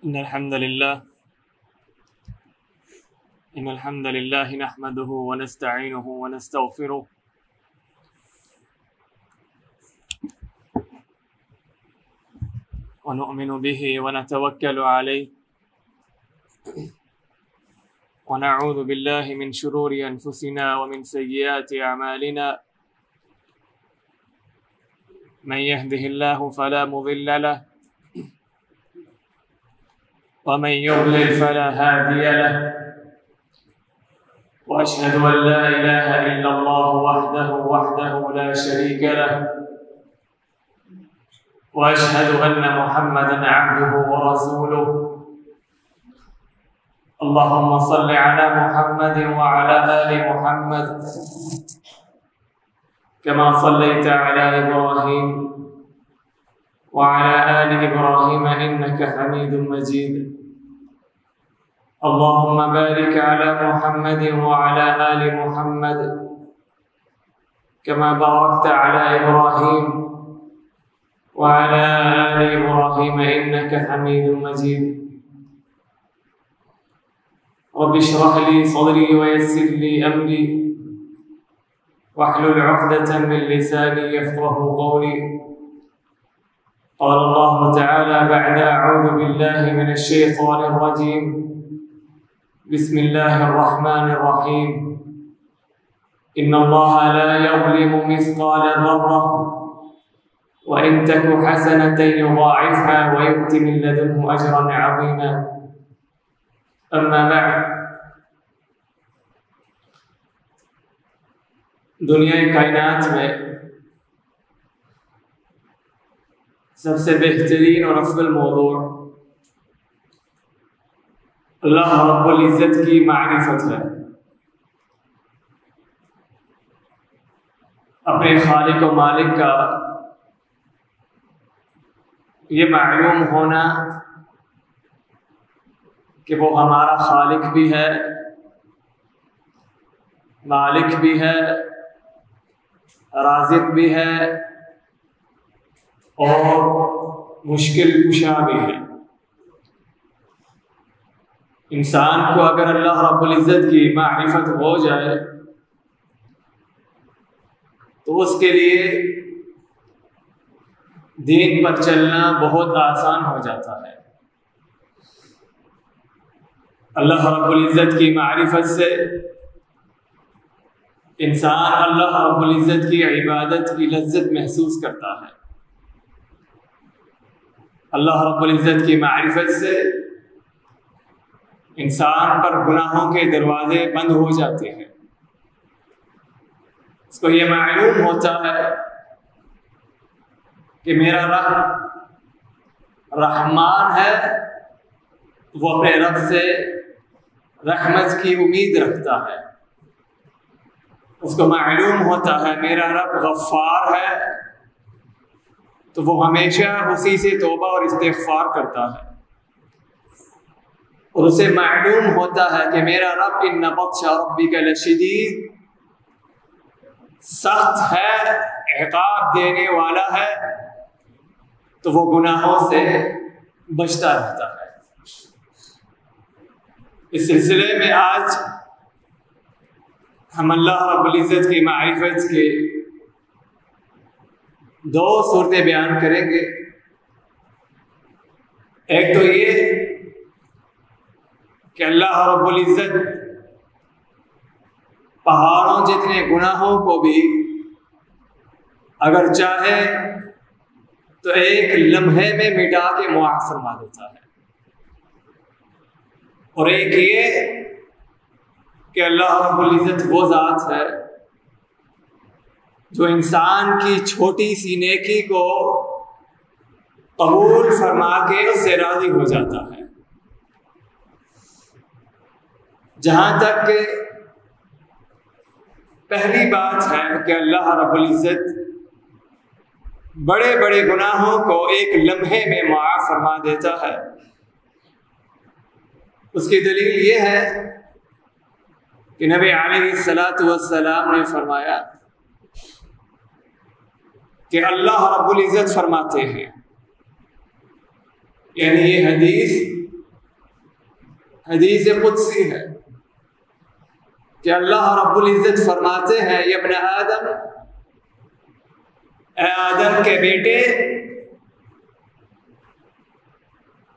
إن الحمد لله نحمده ونستعينه ونستغفره ونؤمن به ونتوكل عليه ونعوذ بالله من شرور أنفسنا ومن سيئات أعمالنا من يهده الله فلا مضل له ومن يضلل فلا هادي له وأشهد أن لا إله إلا الله وحده لا شريك له وأشهد أن محمدا عبده ورسوله اللهم صل على محمد وعلى آل محمد كما صليت على إبراهيم وعلى آل إبراهيم إنك حميد مجيد اللهم بارك على محمد وعلى آل محمد كما باركت على إبراهيم وعلى آل إبراهيم إنك حميد مجيد رب اشرح لي صدري ويسر لي أمري واحلل عقدة من لساني يفقه قولي قال الله تعالى بعد أعوذ بالله من الشيطان الرجيم بسم الله الرحمن الرحيم إن الله لا يظلم مثقال ذرة وإن تك حسنة يضاعفها ويؤت من لدنه أجرا عظيما أما بعد دنیا کائنات میں سب سے بہترین اور افضل موضوع اللہ رب العزت کی معرفت ہے، اپنے خالق و مالک کا یہ معلوم ہونا کہ وہ ہمارا خالق بھی ہے، مالک بھی ہے، رازق بھی ہے اور مشکل کشا بھی ہے۔ انسان کو اگر اللہ رب العزت کی معرفت ہو جائے تو اس کے لیے دین پر چلنا بہت آسان ہو جاتا ہے۔ اللہ رب العزت کی معرفت سے انسان اللہ رب العزت کی عبادت کی لذت محسوس کرتا ہے۔ اللہ رب العزت کی معرفت سے انسان پر گناہوں کے دروازے بند ہو جاتے ہیں۔ اس کو یہ معلوم ہوتا ہے کہ میرا رب رحمان ہے، وہ اپنے رب سے رحمت کی امید رکھتا ہے۔ اس کو معلوم ہوتا ہے میرا رب غفار ہے، تو وہ ہمیشہ اسی سے توبہ اور استغفار کرتا ہے۔ اور اسے معلوم ہوتا ہے کہ میرا رب ان بطش ربک لشدید، سخت ہے، عقاب دینے والا ہے، تو وہ گناہوں سے بچتا رہتا ہے۔ اس سلسلے میں آج ہم اللہ رب العزت کی معرفت کے دو صورتیں بیان کریں گے۔ ایک تو یہ کہ اللہ رب العزت پہاڑوں جتنے گناہوں کو بھی اگر چاہے تو ایک لمحے میں مٹا کے معاف فرما دیتا ہے، اور ایک یہ کہ اللہ رب العزت وہ ذات ہے جو انسان کی چھوٹی سی نیکی کو قبول فرما کے اس سے راضی ہو جاتا ہے۔ جہاں تک کہ پہلی بات ہے کہ اللہ رب العزت بڑے بڑے گناہوں کو ایک لمحے میں معاف فرما دیتا ہے، اس کی دلیل یہ ہے کہ نبی علیہ السلام نے فرمایا کہ اللہ رب العزت فرماتے ہیں، یعنی یہ حدیث حدیث قدسی ہے کہ اللہ رب العزت فرماتے ہیں یا ابن آدم، اے آدم کے بیٹے،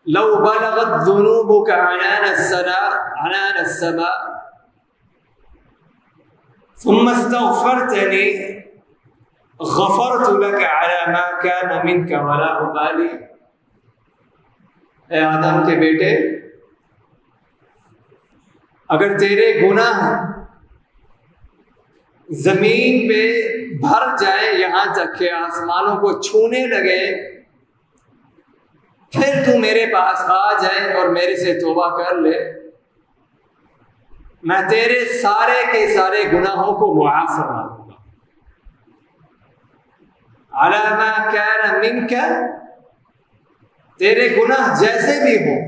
لو بلغت ذنوبك عنان السماء ثم استغفرتني غفرت لك على ما كان منك ولا أبالي۔ اے آدم کے بیٹے، اگر تیرے گناہ زمین پہ بھر جائے یہاں تک کہ آسمانوں کو چھونے لگے، پھر تو میرے پاس آ جائے اور میرے سے توبہ کر لے، میں تیرے سارے کے سارے گناہوں کو معاف فرما دوں گا۔ علی ما کان منک، تیرے گناہ جیسے بھی ہوں،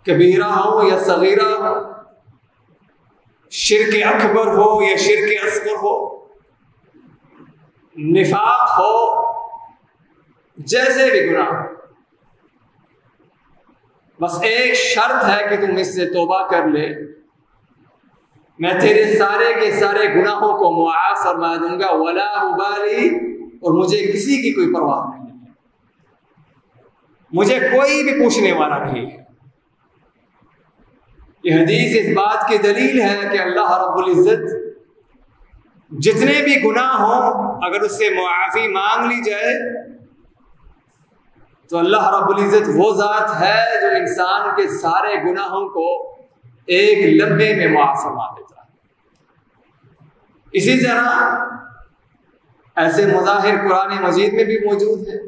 کبیرہ ہو یا صغیرہ ہو، شرک اکبر ہو یا شرک اصغر ہو، نفاق ہو، جیسے بھی گناہ ہو، بس ایک شرط ہے کہ تم اس سے توبہ کر لے، میں تیرے سارے کے سارے گناہوں کو معاف فرما دوں گا، ولا ابالی، اور مجھے کسی کی کوئی پرواہ نہیں ہے، مجھے کوئی بھی پوچھنے والا نہیں ہے۔ یہ حدیث اس بات کی دلیل ہے کہ اللہ رب العزت جتنے بھی گناہ ہوں اگر اس سے معافی مانگ لی جائے تو اللہ رب العزت وہ ذات ہے جو انسان کے سارے گناہوں کو ایک لمحے میں معاف فرما دیتا ہے۔ اسی طرح ایسے مظاہر قرآن مجید میں بھی موجود ہیں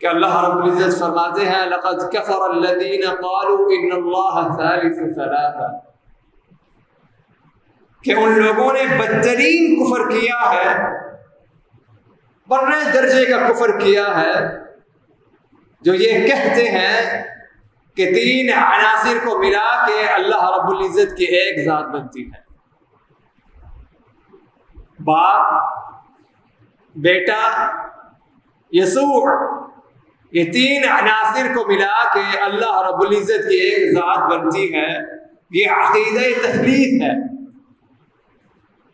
کہ اللہ رب العزت فرماتے ہیں لقد کفر الذین قالوا ان اللہ ثالث ثلاثہ، کہ ان لوگوں نے بدترین کفر کیا ہے، برے درجے کا کفر کیا ہے، جو یہ کہتے ہیں کہ تین عناصر کو ملا کے اللہ رب العزت کی ایک ذات بنتی ہے، باپ، بیٹا، یسوع، یہ تین عناصر کو ملا کے اللہ رب العزت کی ایک ذات بنتی ہے۔ یہ عقیدہ تثلیث ہے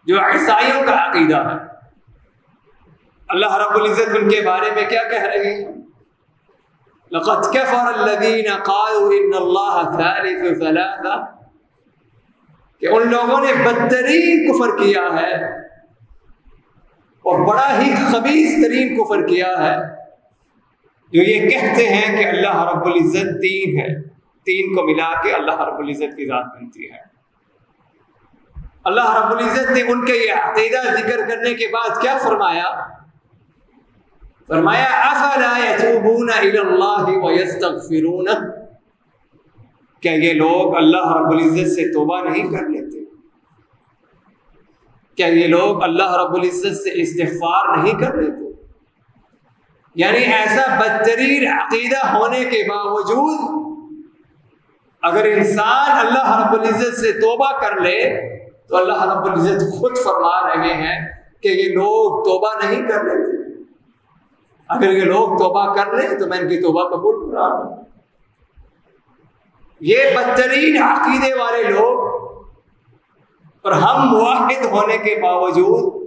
جو عیسائیوں کا عقیدہ ہے۔ اللہ رب العزت ان کے بارے میں کیا کہہ رہے ہیں؟ لقد كفر الذين قالوا ان اللہ ثالث ثلاثہ، کہ ان لوگوں نے بدترین کفر کیا ہے اور بڑا ہی خبیث ترین کفر کیا ہے، جو یہ کہتے ہیں کہ اللہ رب العزت تین ہے، تین کو ملا کے اللہ رب العزت کی ذات بنتی ہے۔ اللہ رب العزت نے ان کے یہ عقیدہ ذکر کرنے کے بعد کیا فرمایا؟ فرمایا افلا یتوبون الی اللہ ویستغفرون، کیا یہ لوگ اللہ رب العزت سے توبہ نہیں کر لیتے؟ کیا یہ لوگ اللہ رب العزت سے استغفار نہیں کر لیتے؟ یعنی ایسا بدترین عقیدہ ہونے کے باوجود اگر انسان اللہ رب العزت سے توبہ کر لے تو اللہ رب العزت خود فرما رہے ہیں کہ یہ لوگ توبہ نہیں کر لیتے، اگر یہ لوگ توبہ کر لیں تو میں ان کی توبہ قبول کر رہا ہوں۔ یہ بدترین عقیدے والے لوگ، اور ہم موحد ہونے کے باوجود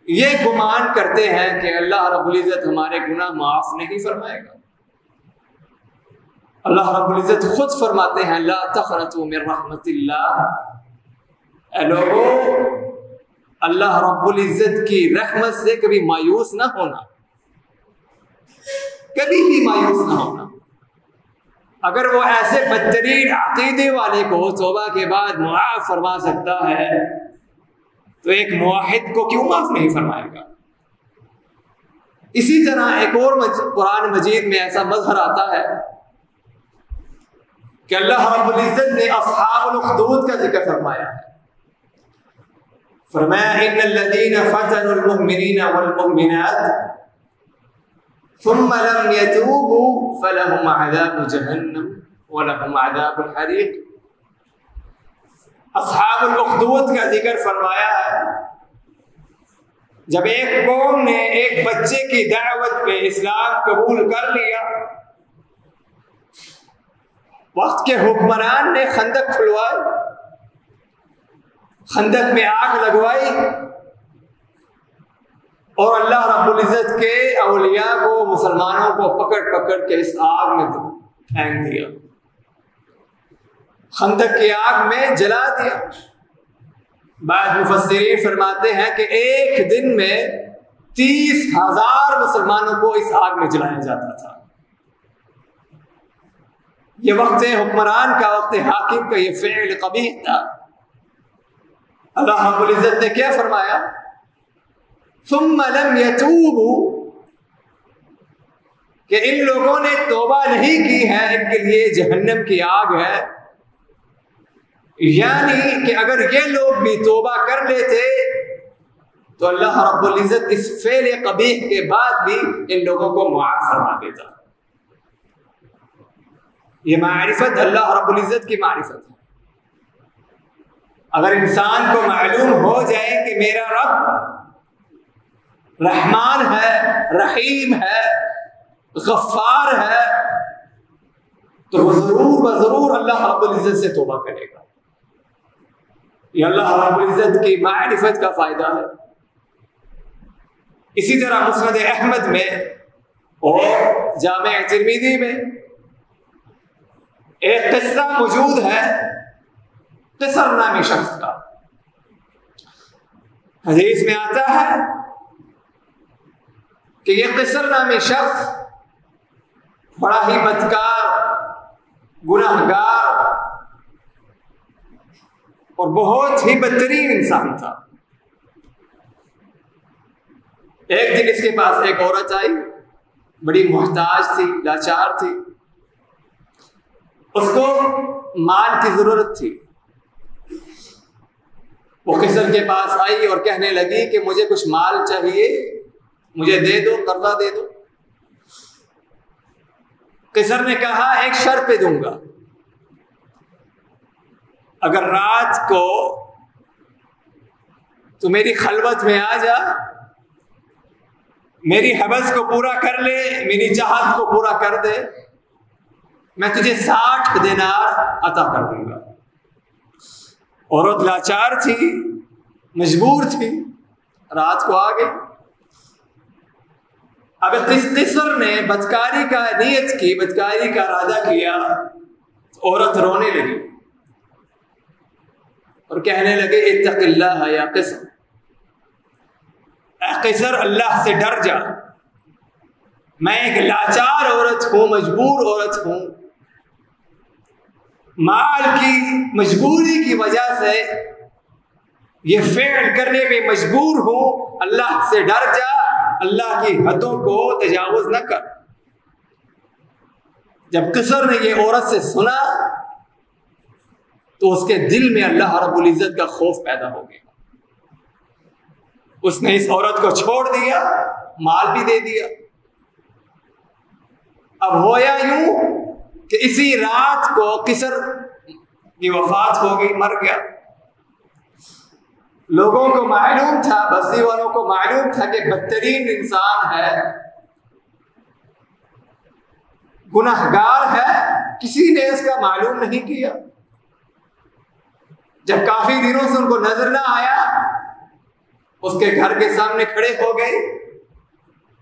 یہ گمان کرتے ہیں کہ اللہ رب العزت ہمارے گناہ معاف نہیں فرمائے گا۔ اللہ رب العزت خود فرماتے ہیں لا تقنطوا من رحمت اللہ، اے لوگو اللہ رب العزت کی رحمت سے کبھی مایوس نہ ہونا، کبھی بھی مایوس نہ ہونا۔ اگر وہ ایسے بدترین عقیدے والے کو توبہ کے بعد معاف فرما سکتا ہے تو ایک موحد کو کیوں معاف نہیں فرمائے گا؟ اسی طرح ایک اور قرآن مجید میں ایسا مظہر آتا ہے کہ اللہ رب العزت نے اصحاب الاخدود کا ذکر فرمایا ہے۔ فرمایا ان الذين فتنوا المؤمنين والمؤمنات ثم لم يتوبوا فلهم عذاب جہنم ولهم عذاب الحریق۔ اصحاب الاخدود کا ذکر فرمایا ہے جب ایک قوم نے ایک بچے کی دعوت پہ اسلام قبول کر لیا وقت کے حکمران نے خندق کھلوائی، خندق میں آگ لگوائی اور اللہ رب العزت کے اولیاء کو، مسلمانوں کو پکڑ پکڑ کے اس آگ میں پھینک دیا، خندق کی آگ میں جلا دیا۔ بعض مفسرین فرماتے ہیں کہ ایک دن میں 30,000 مسلمانوں کو اس آگ میں جلایا جاتا تھا۔ یہ وقت حکمران کا، وقت حاکم کا یہ فعل قبیح تھا۔ اللہ رب العزت نے کیا فرمایا؟ ثم لم يتوبوا، کہ ان لوگوں نے توبہ نہیں کی ہے، ان کے لیے جہنم کی آگ ہے۔ یعنی کہ اگر یہ لوگ بھی توبہ کر لیتے تو اللہ رب العزت اس فعل قبیح کے بعد بھی ان لوگوں کو معاف فرما دیتا۔ یہ معرفت اللہ رب العزت کی معرفت ہے۔ اگر انسان کو معلوم ہو جائے کہ میرا رب رحمان ہے، رحیم ہے، غفار ہے، تو وہ ضرور بضرور اللہ رب العزت سے توبہ کرے گا۔ یہ اللہ رب العزت کی معرفت کا فائدہ ہے۔ اسی طرح مسند احمد میں اور جامع ترمذی میں ایک قصہ موجود ہے قصر نامی شخص کا۔ حدیث میں آتا ہے کہ یہ قصر نامی شخص بڑا ہی بدکار، گناہگار اور بہت ہی بدترین انسان تھا۔ ایک دن اس کے پاس ایک عورت آئی، بڑی محتاج تھی، لاچار تھی، اس کو مال کی ضرورت تھی۔ وہ قصر کے پاس آئی اور کہنے لگی کہ مجھے کچھ مال چاہیے، مجھے دے دو، قرضہ دے دو۔ قصر نے کہا ایک شرط پہ دوں گا، اگر رات کو تو میری خلوت میں آ جا، میری حوث کو پورا کر لے، میری چاہت کو پورا کر دے، میں تجھے 60 دینار عطا کر دوں گا۔ عورت لاچار تھی، مجبور تھی، رات کو آ گئی۔ اب اس قصر نے بدکاری کا نیت کی، بدکاری کا ارادہ کیا، عورت رونے لگی اور کہنے لگے اتق اللہ یا قصر، اے قصر اللہ سے ڈر جا، میں ایک لاچار عورت ہوں، مجبور عورت ہوں، مال کی مجبوری کی وجہ سے یہ فعل کرنے میں مجبور ہوں، اللہ سے ڈر جا، اللہ کی حدوں کو تجاوز نہ کر۔ جب قصر نے یہ عورت سے سنا تو اس کے دل میں اللہ رب العزت کا خوف پیدا ہو گیا۔ اس نے اس عورت کو چھوڑ دیا، مال بھی دے دیا۔ اب ہویا یوں کہ اسی رات کو قصر کی وفات ہو گئی، مر گیا۔ لوگوں کو معلوم تھا، بستی والوں کو معلوم تھا کہ بدترین انسان ہے، گناہگار ہے، کسی نے اس کا معلوم نہیں کیا۔ جب کافی دنوں سے ان کو نظر نہ آیا، اس کے گھر کے سامنے کھڑے ہو گئے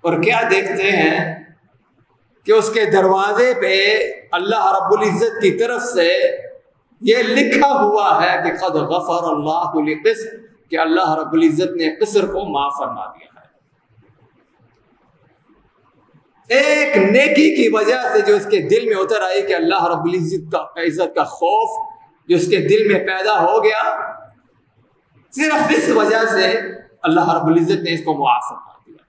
اور کیا دیکھتے ہیں کہ اس کے دروازے پہ اللہ رب العزت کی طرف سے یہ لکھا ہوا ہے کہ قد غفر اللہ لقصر، کہ اللہ رب العزت نے قصر کو معاف فرما دیا ہے۔ ایک نیکی کی وجہ سے جو اس کے دل میں اتر آئی کہ اللہ رب العزت کا خوف جو اس کے دل میں پیدا ہو گیا، صرف اس وجہ سے اللہ رب العزت نے اس کو معاف فرما دیا۔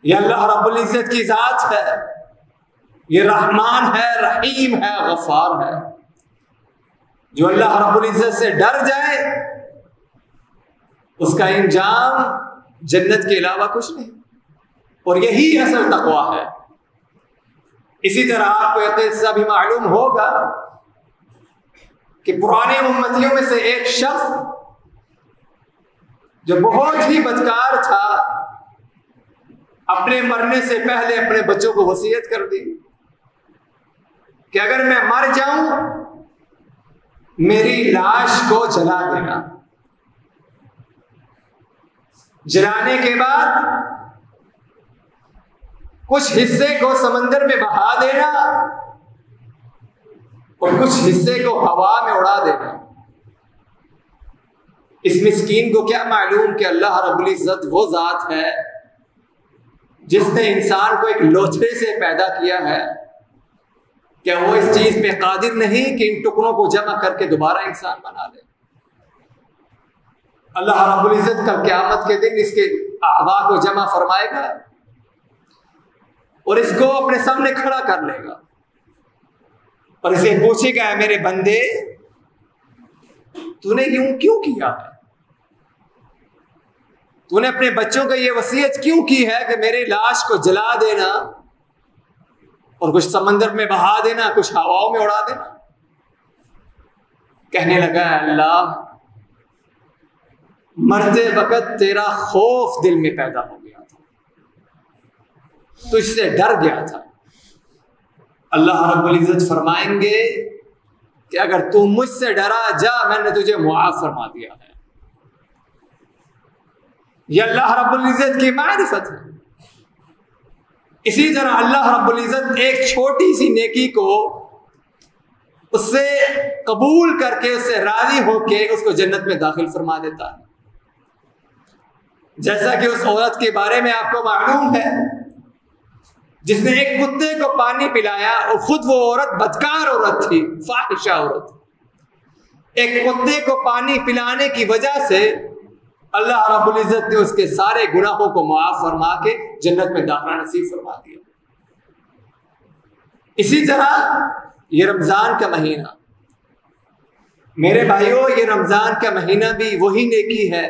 یہ اللہ رب العزت کی ذات ہے، یہ رحمان ہے، رحیم ہے، غفار ہے۔ جو اللہ رب العزت سے ڈر جائے اس کا انجام جنت کے علاوہ کچھ نہیں، اور یہی اصل تقویٰ ہے۔ اسی طرح آپ کو یہ قصہ بھی معلوم ہوگا کہ پرانے امتیوں میں سے ایک شخص جو بہت ہی بدکار تھا، اپنے مرنے سے پہلے اپنے بچوں کو وصیت کر دی کہ اگر میں مر جاؤں میری لاش کو جلا دینا، جلانے کے بعد کچھ حصے کو سمندر میں بہا دینا اور کچھ حصے کو ہوا میں اڑا دینا۔ اس مسکین کو کیا معلوم کہ اللہ رب العزت وہ ذات ہے جس نے انسان کو ایک لوتھڑے سے پیدا کیا ہے، کیا وہ اس چیز پہ قادر نہیں کہ ان ٹکڑوں کو جمع کر کے دوبارہ انسان بنا لے؟ اللہ رب العزت کل قیامت کے دن اس کے اعضاء کو جمع فرمائے گا اور اس کو اپنے سامنے کھڑا کر لے گا اور اسے پوچھے گا، اے میرے بندے تو نے یوں کیوں کیا ہے؟ تو نے اپنے بچوں کو یہ وصیت کیوں کی ہے کہ میری لاش کو جلا دینا اور کچھ سمندر میں بہا دینا، کچھ ہواؤں میں اڑا دینا؟ کہنے لگا، اللہ مرتے وقت تیرا خوف دل میں پیدا ہو گیا تھا، تجھ سے ڈر گیا تھا۔ اللہ رب العزت فرمائیں گے کہ اگر تو مجھ سے ڈرا جا، میں نے تجھے معاف فرما دیا ہے۔ یہ اللہ رب العزت کی معرفت ہے۔ اسی طرح اللہ رب العزت ایک چھوٹی سی نیکی کو اس سے قبول کر کے، اس سے راضی ہو کے اس کو جنت میں داخل فرما دیتا ہے۔ جیسا کہ اس عورت کے بارے میں آپ کو معلوم ہے جس نے ایک کتے کو پانی پلایا اور خود وہ عورت بدکار عورت تھی، فاحشہ عورت۔ ایک کتے کو پانی پلانے کی وجہ سے اللہ رب العزت نے اس کے سارے گناہوں کو معاف فرما کے جنت میں داخلہ نصیب فرما دیا۔ اسی طرح یہ رمضان کا مہینہ، میرے بھائیوں، یہ رمضان کا مہینہ بھی وہی نیکی ہے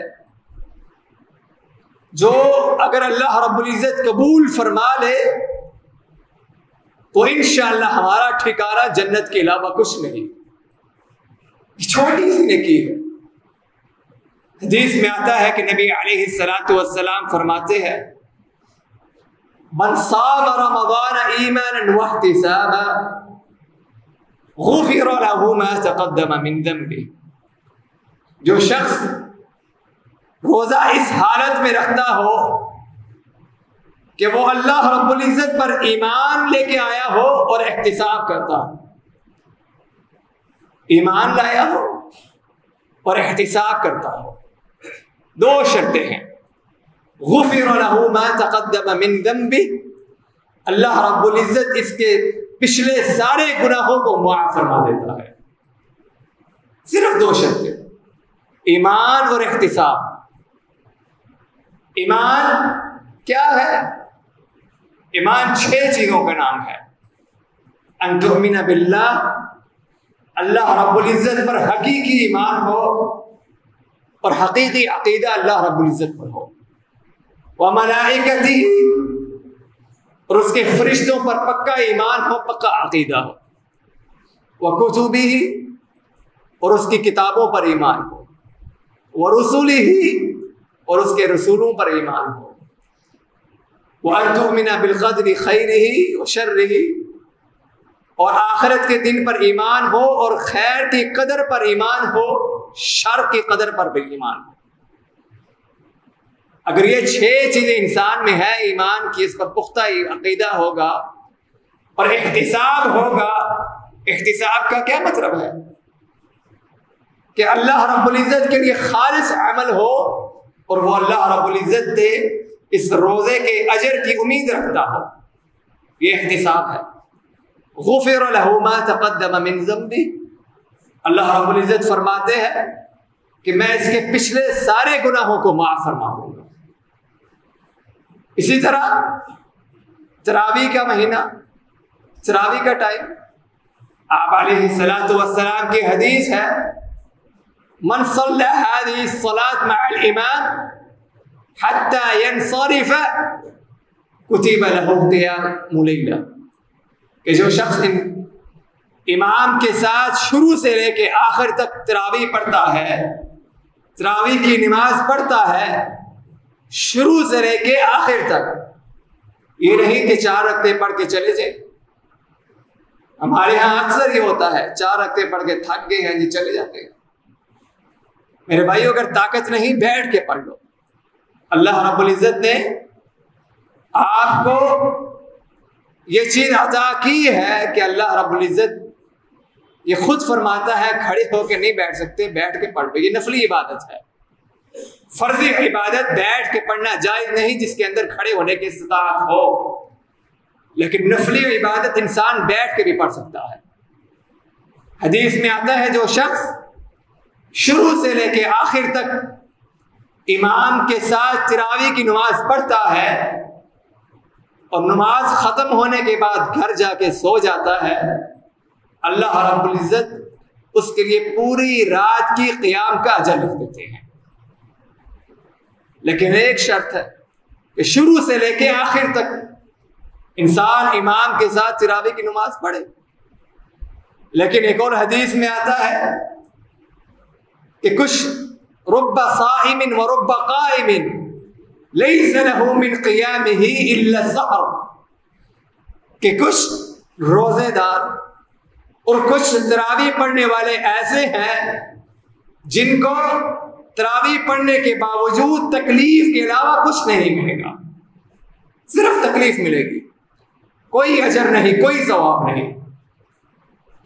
جو اگر اللہ رب العزت قبول فرما لے تو انشاءاللہ ہمارا ٹھکانہ جنت کے علاوہ کچھ نہیں۔ چھوٹی سی نیکی ہے۔ حدیث میں آتا ہے کہ نبی علیہ الصلوۃ والسلام فرماتے ہیں، من صام رمضان ایمانا واحتسابا غفر له ما تقدم من ذنبه۔ جو شخص روزہ اس حالت میں رکھتا ہو کہ وہ اللہ رب العزت پر ایمان لے کے آیا ہو اور احتساب کرتا ہو، ایمان لایا ہو اور احتساب کرتا ہو، دو شرطیں ہیں۔ غفر له ما تقدم من ذنبه، اللہ رب العزت اس کے پچھلے سارے گناہوں کو معاف فرما دیتا ہے۔ صرف دو شرطیں، ایمان اور احتساب۔ ایمان کیا ہے؟ ایمان 6 چیزوں کا نام ہے۔ ان تؤمن باللہ، اللہ رب العزت پر حقیقی ایمان ہو اور حقیقی عقیدہ اللہ رب العزت پر ہو، وملائکتہ، اور اس کے فرشتوں پر پکا ایمان ہو، پکا عقیدہ ہو، وکتبہ، اور اس کی کتابوں پر ایمان ہو، ورسلہ، اور اس کے رسولوں پر ایمان ہو، وَأَن تُؤْمِنَ بِالْقَدْرِ خَيْرِهِ وَشَرِّهِ، اور آخرت کے دن پر ایمان ہو اور خیر کی قدر پر ایمان ہو، شر کی قدر پر بھی ایمان ہو۔ اگر یہ 6 چیزیں انسان میں ہے ایمان کی، اس پر پختہ عقیدہ ہوگا اور احتساب ہوگا۔ احتساب کا کیا مطلب ہے؟ کہ اللہ رب العزت کے لیے خالص عمل ہو اور وہ اللہ رب العزت دے، اس روزے کے اجر کی امید رکھتا ہو، یہ احتساب ہے۔ غفر له ما تقدم من ذنبه، اللہ رب العزت فرماتے ہیں کہ میں اس کے پچھلے سارے گناہوں کو معاف فرما دوں گا۔ اسی طرح تراویح کا مہینہ، تراویح کا ٹائم، آپ علیہ الصلوۃ والسلام کی حدیث ہے، من صلی هذه الصلاة مع الامام حتى ينصرف كتب له قيام ليلة، کہ جو شخص امام کے ساتھ شروع سے لے کے آخر تک تراویح پڑھتا ہے، تراویح کی نماز پڑھتا ہے شروع سے لے کے آخر تک، یہ نہیں کہ 4 رکعتیں پڑھ کے چلے جائیں، ہمارے ہاں اکثر یہ ہوتا ہے 4 رکعتیں پڑھ کے تھک گئے ہیں جی چلے جاتے ہیں. میرے بھائیو اگر طاقت نہیں بیٹھ کے پڑھ لو. اللہ رب العزت نے آپ کو یہ چیز عطا کی ہے کہ اللہ رب العزت یہ خود فرماتا ہے کھڑے ہو کے نہیں بیٹھ سکتے, بیٹھ کے پڑھ لو. یہ نفلی عبادت ہے. فرضی عبادت بیٹھ کے پڑھنا جائز نہیں جس کے اندر کھڑے ہونے کی استطاعت ہو, لیکن نفلی عبادت انسان بیٹھ کے بھی پڑھ سکتا ہے. حدیث میں آتا ہے جو شخص شروع سے لے کے آخر تک امام کے ساتھ تراویح کی نماز پڑھتا ہے اور نماز ختم ہونے کے بعد گھر جا کے سو جاتا ہے, اللہ رب العزت اس کے لیے پوری رات کی قیام کا اجر لکھ دیتے ہیں. لیکن ایک شرط ہے کہ شروع سے لے کے آخر تک انسان امام کے ساتھ تراویح کی نماز پڑھے. لیکن ایک اور حدیث میں آتا ہے کہ کچھ رب صائم و رب قائم لیس له من قیامہ الا السحر, کہ کچھ روزے دار اور کچھ تراویح پڑھنے والے ایسے ہیں جن کو تراویح پڑھنے کے باوجود تکلیف کے علاوہ کچھ نہیں ملے گا, صرف تکلیف ملے گی, کوئی اجر نہیں, کوئی ثواب نہیں.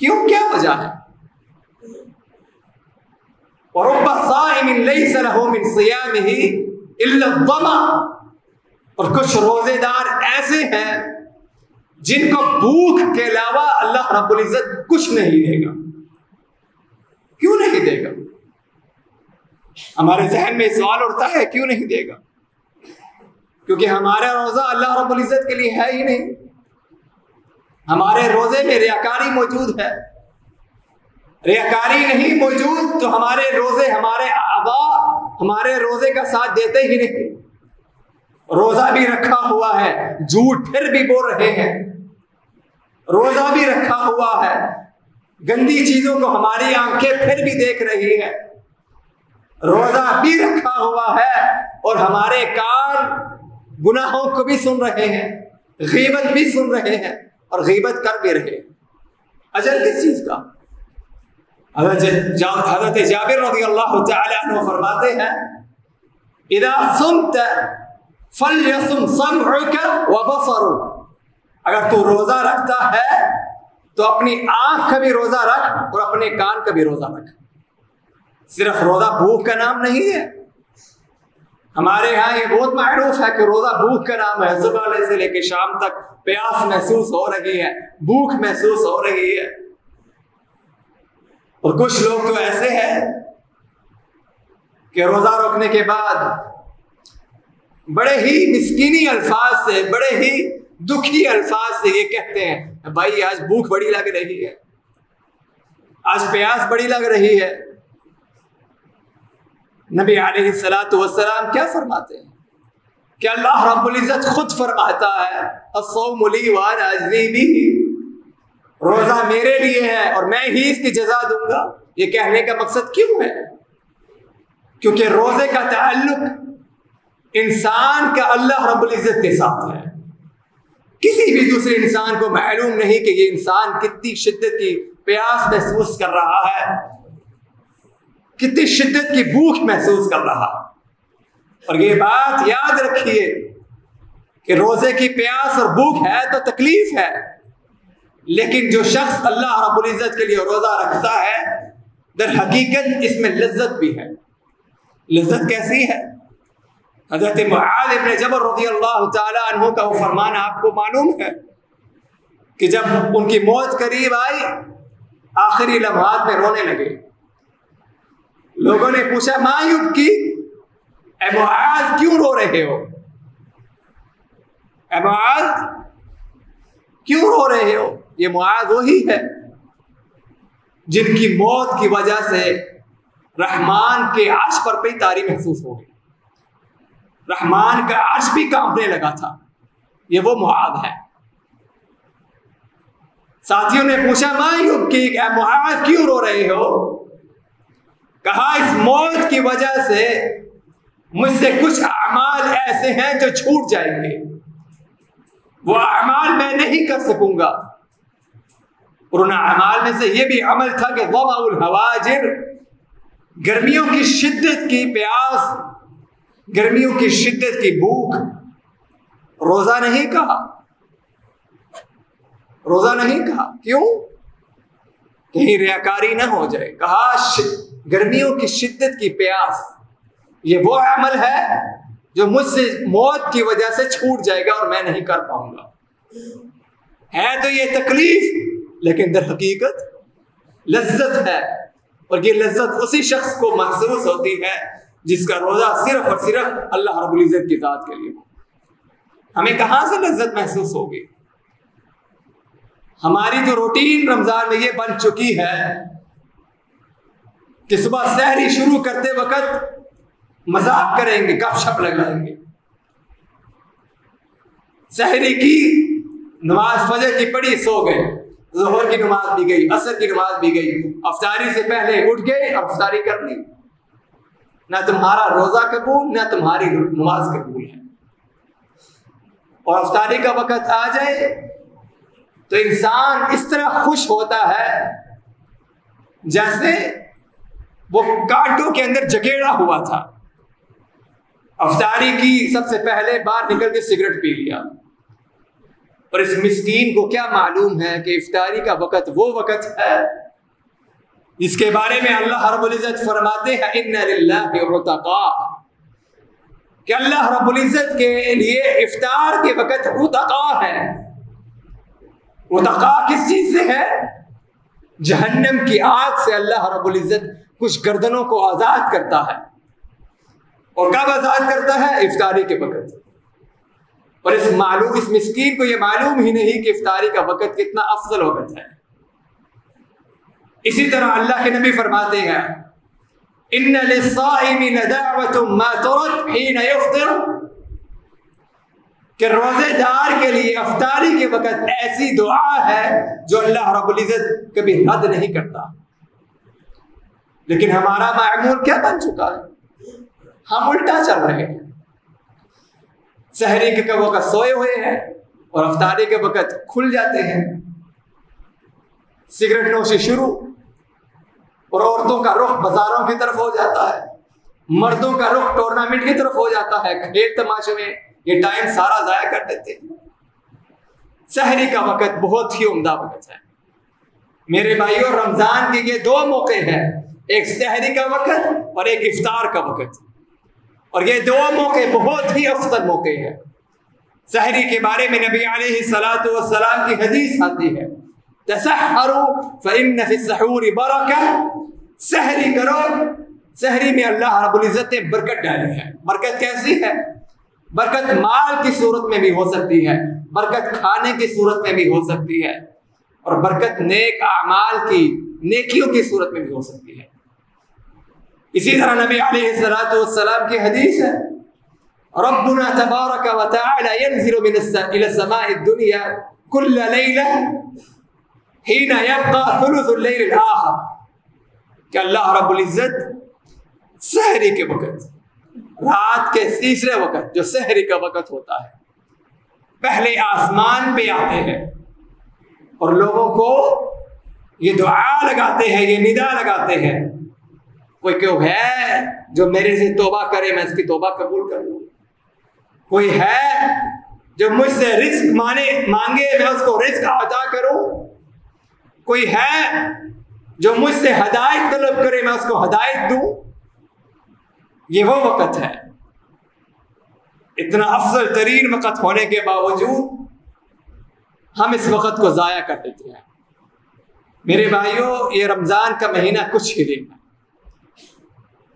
کیوں, کیا وجہ ہے؟ وَرُبَّ صَائِمٍ لَيْسَ لَهُ مِنْ صِيَامِهِ إِلَّا الظَّمَأُ, اور کچھ روزے دار ایسے ہیں جن کو بھوک کے علاوہ اللہ رب العزت کچھ نہیں دے گا. کیوں نہیں دے گا؟ ہمارے ذہن میں سوال اٹھتا ہے کیوں نہیں دے گا؟ کیونکہ ہمارا روزہ اللہ رب العزت کے لیے ہے ہی نہیں. ہمارے روزے میں ریاکاری موجود ہے. ریاکاری نہیں موجود تو ہمارے روزے, ہمارے اعضاء ہمارے روزے کا ساتھ دیتے ہی نہیں. روزہ بھی رکھا ہوا ہے, جھوٹ پھر بھی بول رہے ہیں. روزہ بھی رکھا ہوا ہے, گندی چیزوں کو ہماری آنکھیں پھر بھی دیکھ رہی ہے. روزہ بھی رکھا ہوا ہے اور ہمارے کان گناہوں کو بھی سن رہے ہیں, غیبت بھی سن رہے ہیں اور غیبت کر بھی رہے ہیں. اجر کس چیز کا؟ حضرت جابر رضی اللہ تعالی عنہ فرماتے ہیں اذا صمت فلیصم سمعک وبصرک, اگر تو روزہ رکھتا ہے تو اپنی آنکھ کا بھی روزہ رکھ اور اپنے کان کا بھی روزہ رکھ. صرف روزہ بھوک کا نام نہیں ہے. ہمارے ہاں یہ بہت معروف ہے کہ روزہ بھوک کا نام ہے. صبح سے لے کے شام تک پیاس محسوس ہو رہی ہے, بھوک محسوس ہو رہی ہے. اور کچھ لوگ تو ایسے ہیں کہ روزہ رکھنے کے بعد بڑے ہی مسکینی الفاظ سے, بڑے ہی دکھی الفاظ سے یہ کہتے ہیں بھائی آج بھوک بڑی لگ رہی ہے, آج پیاس بڑی لگ رہی ہے. نبی علیہ الصلوۃ والسلام کیا فرماتے ہیں کہ اللہ رب العزت خود فرماتا ہے الصوم لی وانا اجزی بہ, روزہ میرے لیے ہے اور میں ہی اس کی جزا دوں گا. یہ کہنے کا مقصد کیوں ہے؟ کیونکہ روزے کا تعلق انسان کا اللہ رب العزت کے ساتھ ہے. کسی بھی دوسرے انسان کو معلوم نہیں کہ یہ انسان کتنی شدت کی پیاس محسوس کر رہا ہے, کتنی شدت کی بھوک محسوس کر رہا. اور یہ بات یاد رکھیے کہ روزے کی پیاس اور بھوک ہے تو تکلیف ہے, لیکن جو شخص اللہ رب العزت کے لیے روزہ رکھتا ہے در حقیقت اس میں لذت بھی ہے. لذت کیسی ہے؟ حضرت معاذ ابن جبل رضی اللہ تعالی عنہ کا وہ فرمان آپ کو معلوم ہے کہ جب ان کی موت قریب آئی آخری لمحات میں رونے لگے. لوگوں نے پوچھا ما یبکی, اے معاذ کیوں رو رہے ہو, اے معاذ کیوں رو رہے ہو؟ یہ معاذ وہی ہے جن کی موت کی وجہ سے رحمان کے عرش پر بھی طاری محسوس ہو گئی, رحمان کا عرش بھی کانپنے لگا تھا. یہ وہ معاذ ہے. ساتھیوں نے پوچھا ما یبکی, اے معاذ کیوں رو رہے ہو؟ کہا اس موت کی وجہ سے مجھ سے کچھ اعمال ایسے ہیں جو چھوٹ جائیں گے, وہ اعمال میں نہیں کر سکوں گا. اور ان اعمال میں سے یہ بھی عمل تھا کہ ظمأ الحواجر، گرمیوں کی شدت کی پیاس، گرمیوں کی شدت کی بھوک. روزہ نہیں کہا، روزہ نہیں کہا. کیوں؟ کہیں ریاکاری نہ ہو جائے. کہا گرمیوں کی شدت کی پیاس. یہ وہ عمل ہے جو مجھ سے موت کی وجہ سے چھوٹ جائے گا اور میں نہیں کر پاؤں گا. ہے تو یہ تکلیف، لیکن در حقیقت لذت ہے، اور یہ لذت اسی شخص کو محسوس ہوتی ہے جس کا روزہ صرف اور صرف اللہ رب العزت کی ذات کے لیے ہو. ہمیں کہاں سے لذت محسوس ہوگی؟ ہماری تو روٹین رمضان میں یہ بن چکی ہے کہ صبح سحری شروع کرتے وقت مذاق کریں گے، گپ شپ لگائیں گے. سحری کی نماز فجر کی پڑھی، سو گئے. ظہر کی نماز بھی گئی، عصر کی نماز بھی گئی. افطاری سے پہلے اٹھ گئے اور افطاری کر لی. نہ تمہارا روزہ قبول، نہ تمہاری نماز قبول ہے. اور افطاری کا وقت آ جائے تو انسان اس طرح خوش ہوتا ہے جیسے وہ کانٹوں کے اندر جکیڑا ہوا تھا. افطاری کی سب سے پہلے باہر نکل کے سگریٹ پی لیا. اور اس مسکین کو کیا معلوم ہے کہ افطاری کا وقت وہ وقت ہے جس کے بارے میں اللہ رب العزت فرماتے ہیں ان للہ عتقاء، کہ اللہ رب العزت کے لیے افطار کے وقت عتقاء ہے. عتقاء کس چیز سے ہے؟ جہنم کی آگ سے اللہ رب العزت کچھ گردنوں کو آزاد کرتا ہے. اور کب آزاد کرتا ہے؟ افطاری کے وقت. اور اس مسکین کو یہ معلوم ہی نہیں کہ افطاری کا وقت کتنا افضل وقت ہے. اسی طرح اللہ کے نبی فرماتے ہیں ان للصائم لدعوۃ ما ترد حين يفطر، کہ روزے دار کے لیے افطاری کے وقت ایسی دعا ہے جو اللہ رب العزت کبھی رد نہیں کرتا. لیکن ہمارا معمول کیا بن چکا ہے؟ ہم الٹا چل رہے ہیں. سحری کے وقت سوئے ہوئے ہیں اور افطاری کے وقت کھل جاتے ہیں. سگریٹ نوشی شروع، اور عورتوں کا رخ بازاروں کی طرف ہو جاتا ہے، مردوں کا رخ ٹورنامنٹ کی طرف ہو جاتا ہے. کھیل تماشے میں یہ ٹائم سارا ضائع کر دیتے ہیں. سحری کا وقت بہت ہی عمدہ وقت ہے میرے بھائیوں. رمضان کے یہ دو موقع ہیں، ایک سحری کا وقت اور ایک افطار کا وقت. اور یہ دو موقع بہت ہی افضل موقع ہیں. سحری کے بارے میں نبی علیہ الصلوۃ والسلام کی حدیث آتی ہے تسحروا فإن في السحور برکہ، سحری کرو، سحری میں اللہ رب العزت نے برکت ڈالی ہے. برکت کیسی ہے؟ برکت مال کی صورت میں بھی ہو سکتی ہے، برکت کھانے کی صورت میں بھی ہو سکتی ہے، اور برکت نیک اعمال کی، نیکیوں کی صورت میں بھی ہو سکتی ہے. اسی طرح نبی علیہ الصلوۃ والسلام کی حدیث ہے ربنا تبارک و تعالی ينزل الى السماء الدنيا كل ليلة حين يبقى ثلث الليل الآخر، کہ اللہ رب العزت سحری کے وقت، رات کے تیسرے وقت جو سحری کا وقت ہوتا ہے، پہلے آسمان پہ آتے ہیں اور لوگوں کو یہ دعا لگاتے ہیں، یہ ندا لگاتے ہیں کوئی کیوں ہے جو میرے سے توبہ کرے میں اس کی توبہ قبول کر لوں، کوئی ہے جو مجھ سے رزق مانگے میں اس کو رزق عطا کروں، کوئی ہے جو مجھ سے ہدایت طلب کرے میں اس کو ہدایت دوں. یہ وہ وقت ہے. اتنا افضل ترین وقت ہونے کے باوجود ہم اس وقت کو ضائع کر دیتے ہیں. میرے بھائیوں، یہ رمضان کا مہینہ کچھ ہی دن ہے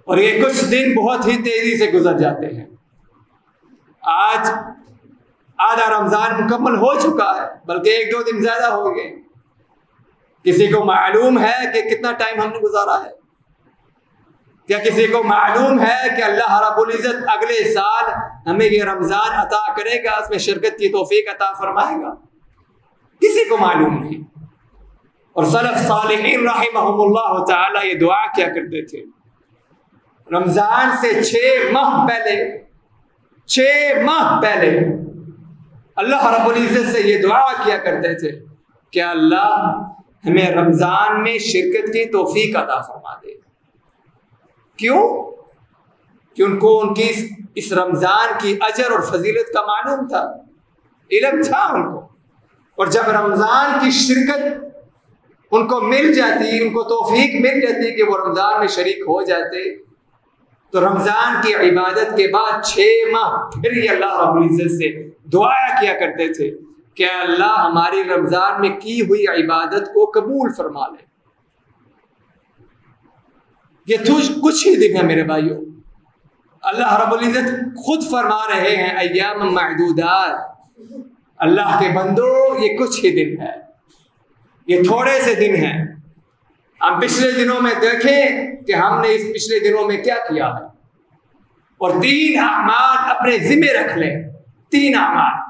اور یہ کچھ دن بہت ہی تیزی سے گزر جاتے ہیں. آج آدھا رمضان مکمل ہو چکا ہے، بلکہ 1-2 دن زیادہ ہو گئے. کسی کو معلوم ہے کہ کتنا ٹائم ہم نے گزارا ہے؟ کیا کسی کو معلوم ہے کہ اللہ رب العزت اگلے سال ہمیں یہ رمضان عطا کرے گا، اس میں شرکت کی توفیق عطا فرمائے گا؟ کسی کو معلوم نہیں. اور سلف صالحین رحمہم اللہ تعالی یہ دعا کیا کرتے تھے رمضان سے 6 ماہ پہلے اللہ رب العزت سے یہ دعا کیا کرتے تھے کہ اللہ ہمیں رمضان میں شرکت کی توفیق عطا فرما دے۔ کیوں؟ کہ ان کو ان کی اس رمضان کی اجر اور فضیلت کا معلوم تھا، علم تھا ان کو، اور جب رمضان کی شرکت ان کو مل جاتی، ان کو توفیق مل جاتی کہ وہ رمضان میں شریک ہو جاتے، تو رمضان کی عبادت کے بعد 6 ماہ پھر یہ اللہ رب العزت سے دعا کیا کرتے تھے کہ اللہ ہماری رمضان میں کی ہوئی عبادت کو قبول فرما لے۔ یہ کچھ ہی دن ہے میرے بھائیوں، اللہ رب العزت خود فرما رہے ہیں ایام معدودات، اللہ کے بندو یہ کچھ ہی دن ہے، یہ تھوڑے سے دن ہیں۔ ہم پچھلے دنوں میں دیکھیں کہ ہم نے اس پچھلے دنوں میں کیا کیا ہے، اور 3 اعمال اپنے ذمہ رکھ لیں۔ 3 اعمال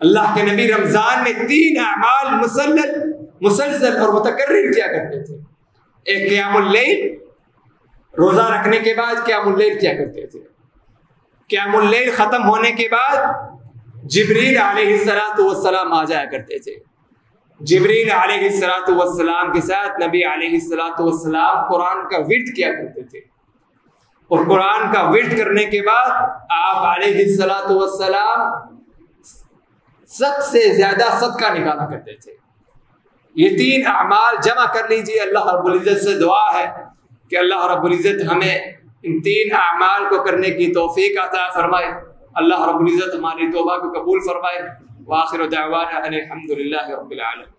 اللہ کے نبی رمضان میں 3 اعمال مسلسل اور متکرر کیا کرتے تھے۔ ایک قیام اللیل، روزہ رکھنے کے بعد قیام اللیل کیا کرتے تھے۔ قیام اللیل ختم ہونے کے بعد جبریل علیہ السلام آ جایا کرتے تھے۔ جبریل علیہ السلام کے ساتھ نبی علیہ السلام قرآن کا ورد کیا کرتے تھے، اور قرآن کا ورد کرنے کے بعد آپ علیہ السلام سب سے زیادہ صدقہ نکالا کرتے تھے۔ یہ 3 اعمال جمع کر لیجیے، اللہ رب العزت سے دعا ہے کہ اللہ رب العزت ہمیں ان 3 اعمال کو کرنے کی توفیق عطا فرمائے، اللہ رب العزت ہماری توبہ کو قبول فرمائے۔ وآخر دعوانا ان الحمد للہ رب العالمین۔